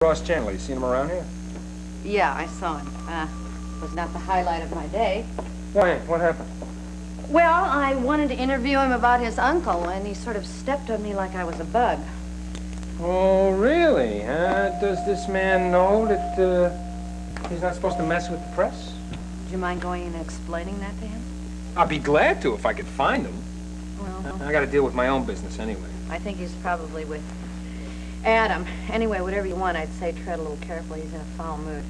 Ross Chandler, you seen him around here? Yeah, I saw him. Was not the highlight of my day. Why? What happened? Well, I wanted to interview him about his uncle, and he sort of stepped on me like I was a bug. Oh, really? Does this man know that he's not supposed to mess with the press? Do you mind going and explaining that to him? I'd be glad to if I could find him. Well, I gotta deal with my own business anyway. I think he's probably with Adam. Anyway, whatever you want, I'd say tread a little carefully. He's in a foul mood.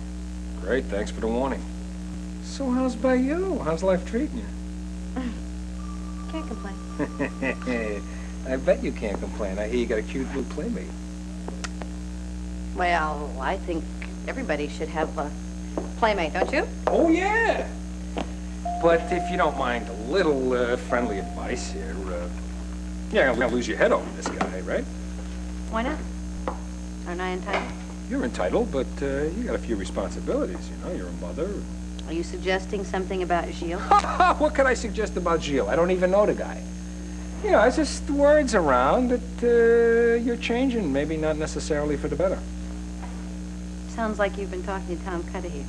Great, thanks for the warning. So how's by you? How's life treating you? Can't complain. I bet you can't complain. I hear you got a cute new playmate. Well, I think everybody should have a playmate, don't you? Oh, yeah. But if you don't mind a little friendly advice here, you're not gonna lose your head over this guy, right? Why not? Aren't I entitled? You're entitled, but you got a few responsibilities, you know. You're a mother. Are you suggesting something about Gilles? What could I suggest about Gilles? I don't even know the guy. You know, it's just words around that you're changing, maybe not necessarily for the better. Sounds like you've been talking to Tom Cudahy.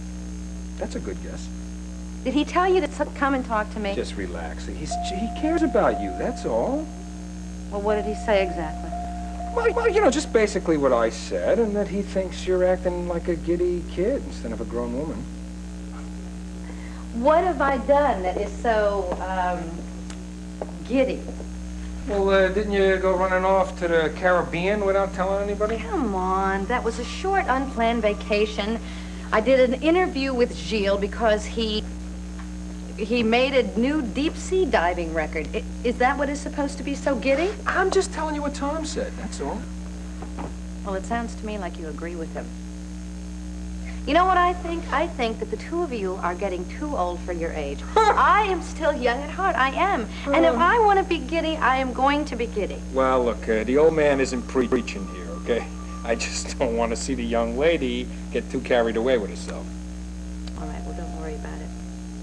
That's a good guess. Did he tell you to come and talk to me? Just relax. He cares about you, that's all. Well, what did he say exactly? Well, you know, just basically what I said, and that he thinks you're acting like a giddy kid instead of a grown woman. What have I done that is so, giddy? Well, didn't you go running off to the Caribbean without telling anybody? Come on, that was a short, unplanned vacation. I did an interview with Gilles because he made a new deep-sea diving record. Is that what is supposed to be so giddy? I'm just telling you what Tom said, that's all. Well, it sounds to me like you agree with him. You know what I think? I think that the two of you are getting too old for your age. I am still young at heart, I am. And if I want to be giddy, I am going to be giddy. Well, look, the old man isn't preaching here, okay? I just don't want to see the young lady get too carried away with herself. All right, well, don't worry about it.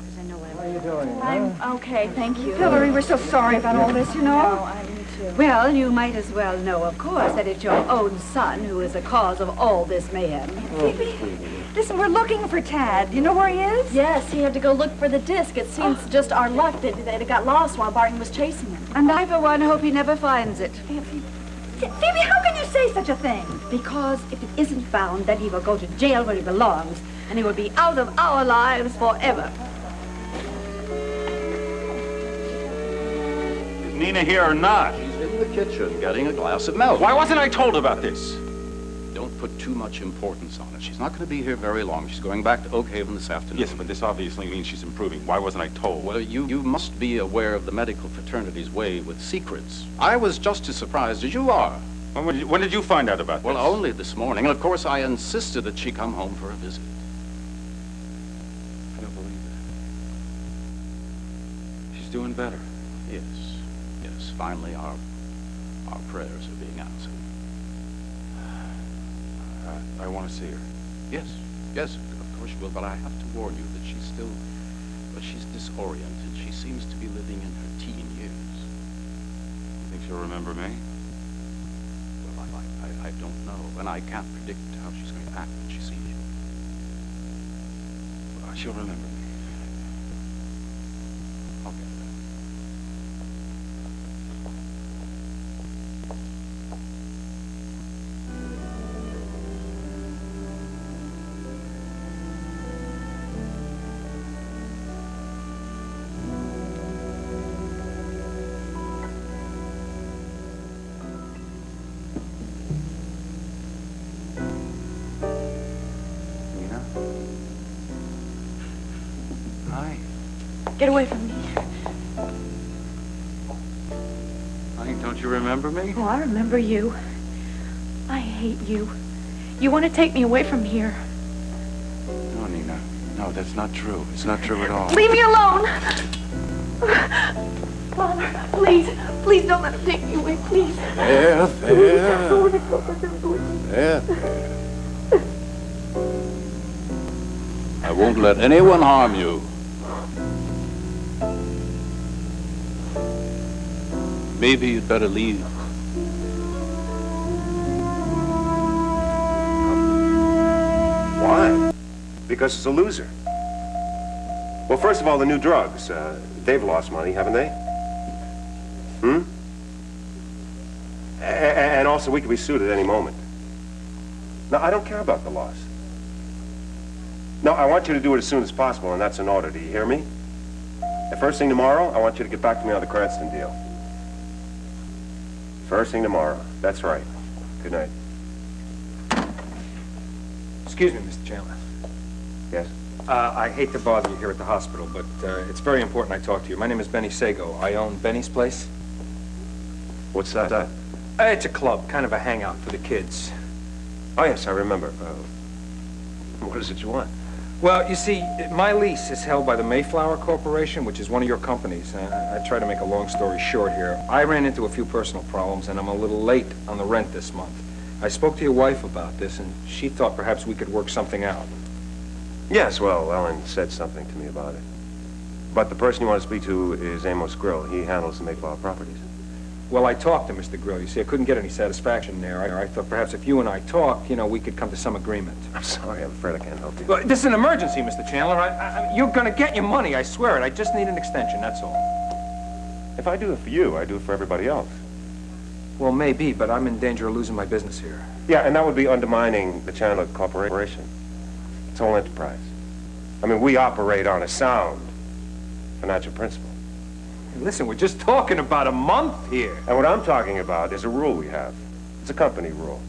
Because I know what How are you doing? I'm okay, thank you. Hillary, we're so sorry about all this, you know. No, I me too. Well, you might as well know, of course, that it's your own son who is the cause of all this mayhem. Phoebe, listen, we're looking for Tad. Do you know where he is? Yes, he had to go look for the disc. It seems just our luck that it got lost while Barton was chasing him. And I, for one, hope he never finds it. Phoebe, how can you say such a thing? Because if it isn't found, then he will go to jail where he belongs, and he will be out of our lives forever. Is Nina here or not? She's in the kitchen getting a glass of milk. Why wasn't I told about this? Don't put too much importance on it. She's not going to be here very long. She's going back to Oak Haven this afternoon. Yes, but this obviously means she's improving. Why wasn't I told? Well, you must be aware of the medical fraternity's way with secrets. I was just as surprised as you are. When did you find out about Well, this? only this morning. And, of course, I insisted that she come home for a visit. I don't believe it. She's doing better. Yes. Yes, finally our prayers are being answered. I want to see her. Yes, yes, of course you will, but I have to warn you that she's disoriented. She seems to be living in her teen years. You think she'll remember me? Well, I don't know, and I can't predict how she's going to act when she sees you. She'll remember me. Okay. Nina? Hi. Get away from me. Honey, don't you remember me? Oh, I remember you. I hate you. You want to take me away from here. No, Nina. No, that's not true. It's not true at all. Leave me alone! Father, please, please don't let him take me away, please. There. I won't let anyone harm you. Maybe you'd better leave. Because it's a loser. Well, first of all, the new drugs. They've lost money, haven't they? Hmm? And also, we could be sued at any moment. No, I don't care about the loss. No, I want you to do it as soon as possible, and that's an order. Do you hear me? The first thing tomorrow, I want you to get back to me on the Cranston deal. First thing tomorrow. That's right. Good night. Excuse me, Mr. Chandler. Yes? I hate to bother you here at the hospital, but it's very important I talk to you. My name is Benny Sago. I own Benny's Place. What's that? It's a club, kind of a hangout for the kids. Oh, yes, I remember. What is it you want? Well, you see, my lease is held by the Mayflower Corporation, which is one of your companies. I try to make a long story short here. I ran into a few personal problems, and I'm a little late on the rent this month. I spoke to your wife about this, and she thought perhaps we could work something out. Yes, well, Ellen said something to me about it. But the person you want to speak to is Amos Grill. He handles the Mayflower properties. Well, I talked to Mr. Grill. You see, I couldn't get any satisfaction there. I thought perhaps if you and I talk, we could come to some agreement. I'm sorry, I'm afraid I can't help you. Well, this is an emergency, Mr. Chandler. You're going to get your money, I swear it. I just need an extension, that's all. If I do it for you, I do it for everybody else. Well, maybe, but I'm in danger of losing my business here. Yeah, and that would be undermining the Chandler Corporation. It's a whole enterprise. I mean, we operate on a sound financial principle. Hey, listen, we're just talking about a month here. And what I'm talking about is a rule we have. It's a company rule.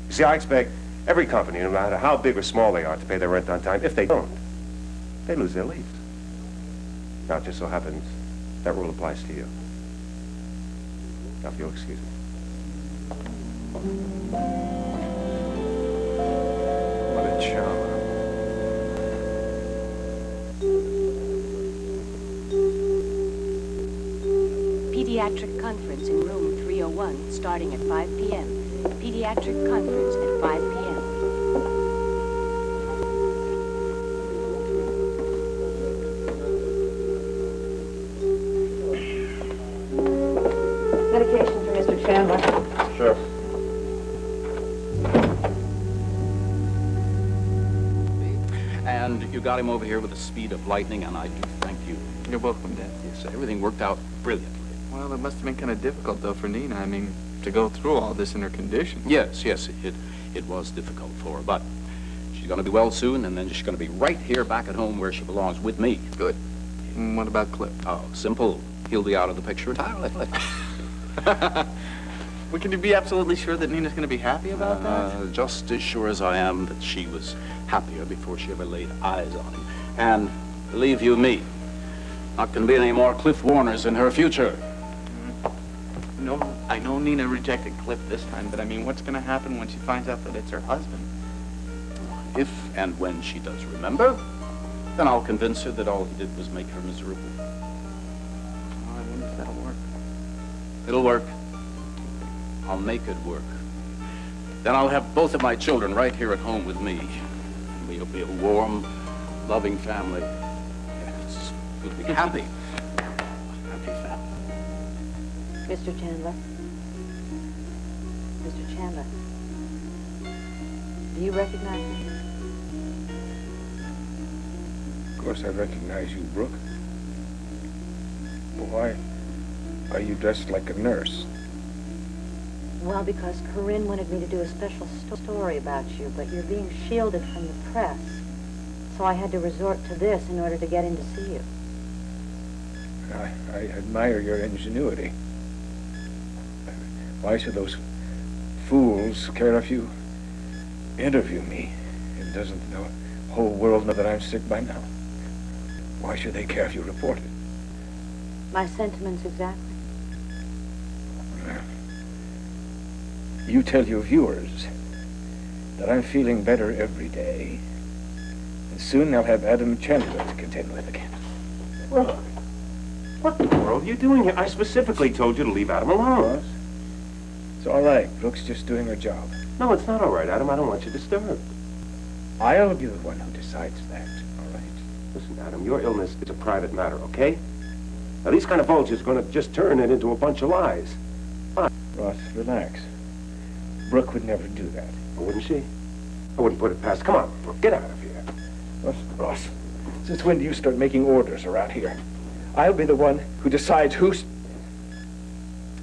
You see, I expect every company, no matter how big or small they are, to pay their rent on time. If they don't, they lose their lease. Now, it just so happens that rule applies to you. Now, if you'll excuse me. What a charmer. Pediatric conference in room 301 starting at 5 p.m. Pediatric conference at 5 p.m. Medication for Mr. Chandler. Sure. And you got him over here with the speed of lightning, and I do thank you. You're welcome, Dad. Yes, everything worked out brilliantly. Well, it must have been kind of difficult, though, for Nina. I mean, to go through all this in her condition. Yes, it was difficult for her, but she's going to be well soon, and then she's going to be right here back at home where she belongs with me. Good. And what about Clip? Oh, simple. He'll be out of the picture entirely. Well, can you be absolutely sure that Nina's going to be happy about that? Just as sure as I am that she was happier before she ever laid eyes on him. And believe you me, not going to be any more Cliff Warners in her future. No, I know Nina rejected Clip this time, but I mean, what's going to happen when she finds out that it's her husband? If and when she does remember, then I'll convince her that all he did was make her miserable. Oh, I wonder if that'll work. It'll work. I'll make it work. Then I'll have both of my children right here at home with me. We'll be a warm, loving family. Yes, we'll be happy. Happy family. Mr. Chandler? Mr. Chandler? Do you recognize me? Of course I recognize you, Brooke. But why are you dressed like a nurse? Well, because Corinne wanted me to do a special story about you, but you're being shielded from the press. So I had to resort to this in order to get in to see you. I admire your ingenuity. Why should those fools care if you interview me? It doesn't the whole world know that I'm sick by now? Why should they care if you report it? My sentiments exactly. You tell your viewers that I'm feeling better every day. And soon I'll have Adam Chandler to contend with again. Look, what in the world are you doing here? I specifically told you to leave Adam alone. It's all right. Brooke's just doing her job. No, it's not all right, Adam. I don't want you disturbed. I'll be the one who decides that, all right? Listen, Adam, your illness is a private matter, okay? Now, these kind of vultures are going to just turn it into a bunch of lies. Ross, relax. Brooke would never do that. Wouldn't she? I wouldn't put it past. Come on, Brooke, get out of here. Ross, since when do you start making orders around here? I'll be the one who decides who's...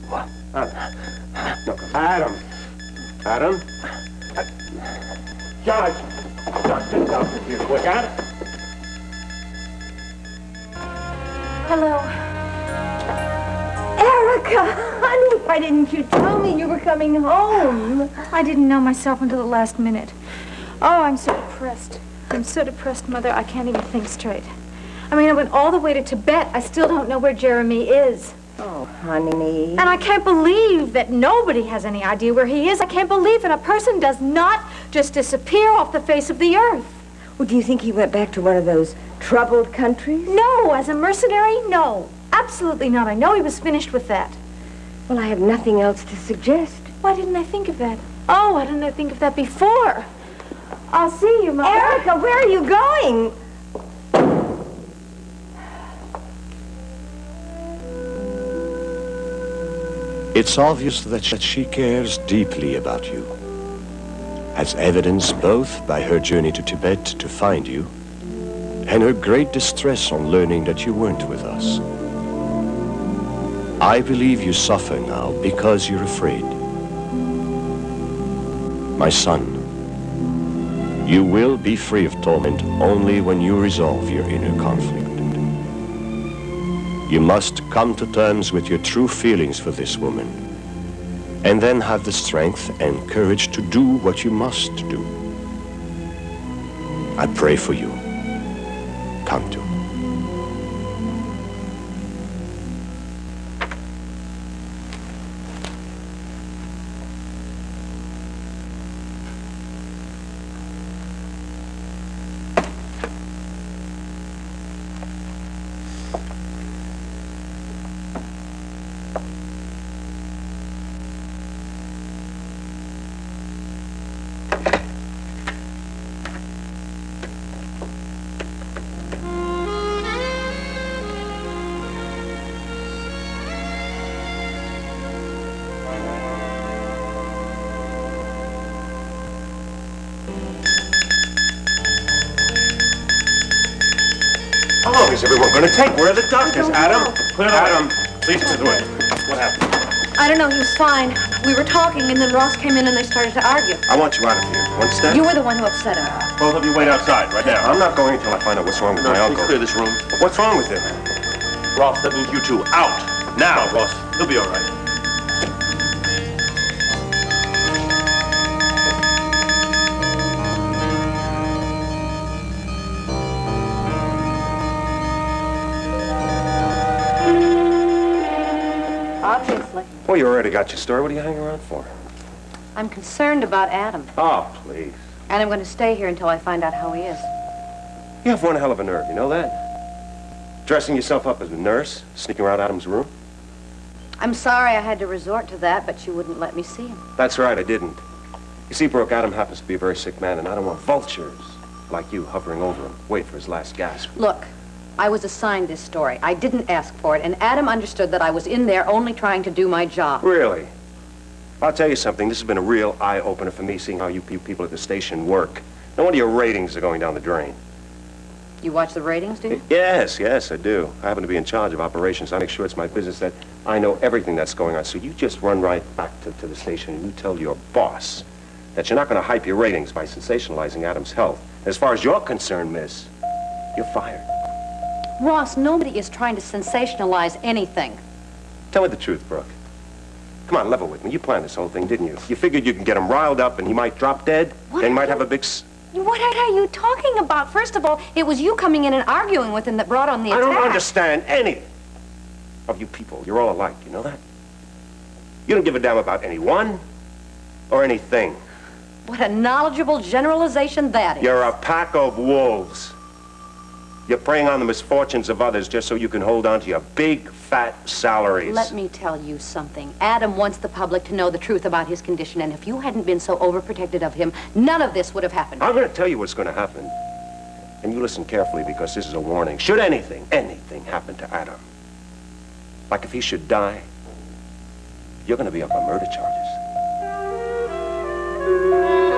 What? No, Adam. Adam? Judge! Judge, get down here quick, Adam. Hello. Erica, honey, why didn't you tell me you were coming home? I didn't know myself until the last minute. Oh, I'm so depressed. I'm so depressed, Mother, I can't even think straight. I mean, I went all the way to Tibet. I still don't know where Jeremy is. Oh, honey. And I can't believe that nobody has any idea where he is. I can't believe that a person does not just disappear off the face of the earth. Well, do you think he went back to one of those troubled countries? No, as a mercenary, no. Absolutely not. I know he was finished with that. Well, I have nothing else to suggest. Why didn't I think of that? Oh, why didn't I think of that before? I'll see you, Mother. Erica, where are you going? It's obvious that she cares deeply about you, as evidenced both by her journey to Tibet to find you and her great distress on learning that you weren't with us. I believe you suffer now because you're afraid. My son, you will be free of torment only when you resolve your inner conflict. You must come to terms with your true feelings for this woman, and then have the strength and courage to do what you must do. I pray for you. Come to. How long is everyone going to take? Where are the doctors? Adam? Clear the Adam, please clear the way. What happened? I don't know, he was fine. We were talking, and then Ross came in and they started to argue. I want you out of here. Understand? You were the one who upset him. Both of you wait outside right now. I'm not going until I find out what's wrong with my uncle. Clear this room. What's wrong with him? Ross, that means you two out. Now, Ross. He'll be all right. Obviously. Well, you already got your story. What are you hanging around for? I'm concerned about Adam, Oh, please. and I'm going to stay here until I find out how he is. You have one hell of a nerve, you know that? Dressing yourself up as a nurse, sneaking around Adam's room? I'm sorry I had to resort to that, but you wouldn't let me see him. That's right, I didn't. You see, Brooke, Adam happens to be a very sick man, and I don't want vultures like you hovering over him, wait for his last gasp. Look, I was assigned this story. I didn't ask for it, and Adam understood that I was in there only trying to do my job. Really? I'll tell you something. This has been a real eye-opener for me, seeing how you people at the station work. No wonder your ratings are going down the drain. You watch the ratings, do you? Yes, I do. I happen to be in charge of operations. I make sure it's my business that I know everything that's going on. So you just run right back to the station and you tell your boss that you're not going to hype your ratings by sensationalizing Adam's health. As far as you're concerned, miss, you're fired. Ross, nobody is trying to sensationalize anything. Tell me the truth, Brooke. Come on, level with me. You planned this whole thing, didn't you? You figured you could get him riled up and he might drop dead? Then he might have a big... What are you talking about? First of all, it was you coming in and arguing with him that brought on the attack. I don't understand anything of you people. You're all alike, you know that? You don't give a damn about anyone or anything. What a knowledgeable generalization that is. You're a pack of wolves. You're preying on the misfortunes of others just so you can hold on to your big, fat salaries. Let me tell you something. Adam wants the public to know the truth about his condition, and if you hadn't been so overprotective of him, none of this would have happened. I'm going to tell you what's going to happen. And you listen carefully, because this is a warning. Should anything happen to Adam, like if he should die, you're going to be up on murder charges.